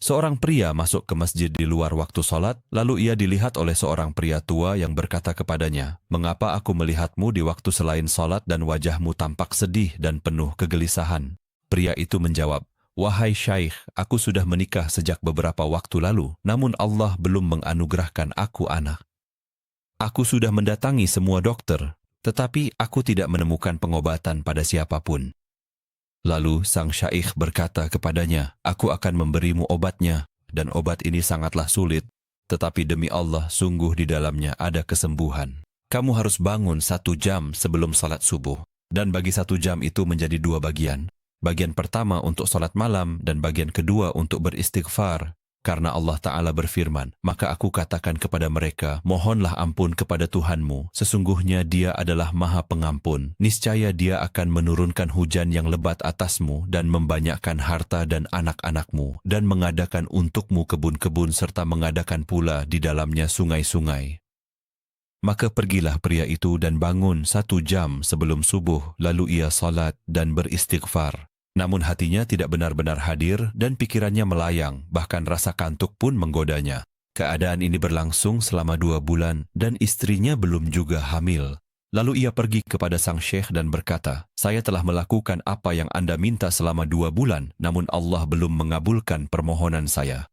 Seorang pria masuk ke masjid di luar waktu sholat, lalu ia dilihat oleh seorang pria tua yang berkata kepadanya, "Mengapa aku melihatmu di waktu selain sholat dan wajahmu tampak sedih dan penuh kegelisahan?" Pria itu menjawab, "Wahai Syaikh, aku sudah menikah sejak beberapa waktu lalu, namun Allah belum menganugerahkan aku anak. Aku sudah mendatangi semua dokter, tetapi aku tidak menemukan pengobatan pada siapapun." Lalu sang syaikh berkata kepadanya, "Aku akan memberimu obatnya, dan obat ini sangatlah sulit, tetapi demi Allah sungguh di dalamnya ada kesembuhan. Kamu harus bangun 1 jam sebelum salat subuh, dan bagi 1 jam itu menjadi 2 bagian. Bagian pertama untuk salat malam, dan bagian kedua untuk beristighfar. Karena Allah Ta'ala berfirman, maka aku katakan kepada mereka, mohonlah ampun kepada Tuhanmu, sesungguhnya Dia adalah Maha Pengampun. Niscaya Dia akan menurunkan hujan yang lebat atasmu dan membanyakkan harta dan anak-anakmu, dan mengadakan untukmu kebun-kebun serta mengadakan pula di dalamnya sungai-sungai." Maka pergilah pria itu dan bangun 1 jam sebelum subuh, lalu ia salat dan beristighfar. Namun hatinya tidak benar-benar hadir dan pikirannya melayang, bahkan rasa kantuk pun menggodanya. Keadaan ini berlangsung selama 2 bulan dan istrinya belum juga hamil. Lalu ia pergi kepada sang syekh dan berkata, "Saya telah melakukan apa yang Anda minta selama 2 bulan, namun Allah belum mengabulkan permohonan saya."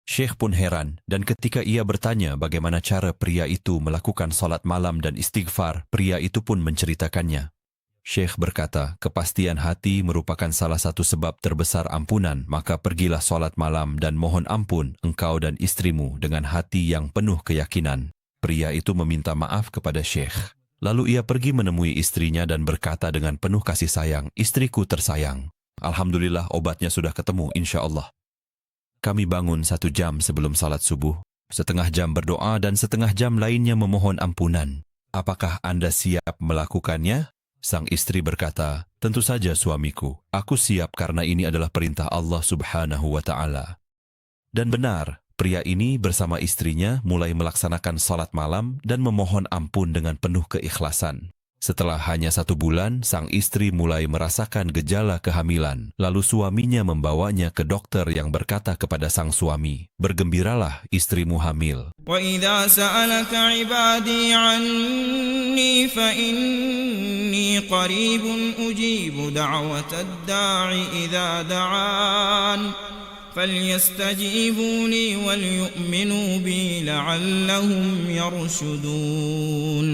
Syekh pun heran, dan ketika ia bertanya bagaimana cara pria itu melakukan salat malam dan istighfar, pria itu pun menceritakannya. Syekh berkata, "Kepastian hati merupakan salah satu sebab terbesar ampunan, maka pergilah salat malam dan mohon ampun engkau dan istrimu dengan hati yang penuh keyakinan." Pria itu meminta maaf kepada Syekh. Lalu ia pergi menemui istrinya dan berkata dengan penuh kasih sayang, "Istriku tersayang, alhamdulillah obatnya sudah ketemu insya Allah. Kami bangun 1 jam sebelum salat subuh, 1/2 jam berdoa dan 1/2 jam lainnya memohon ampunan. Apakah Anda siap melakukannya?" Sang istri berkata, "Tentu saja suamiku, aku siap karena ini adalah perintah Allah Subhanahu wa Ta'ala." Dan benar, pria ini bersama istrinya mulai melaksanakan salat malam dan memohon ampun dengan penuh keikhlasan. Setelah hanya 1 bulan, sang istri mulai merasakan gejala kehamilan. Lalu suaminya membawanya ke dokter yang berkata kepada sang suami, "Bergembiralah, istrimu hamil." وَإِذَا سَأَلَكَ عِبَادِي عَنِّي فَإِنِّي قَرِيبٌ أُجِيبُ دَعْوَةَ الدَّاعِ إِذَا دَعَانِ فَلْيَسْتَجِيبُوا لِي وَلْيُؤْمِنُوا بِي لَعَلَّهُمْ يَرْشُدُونَ.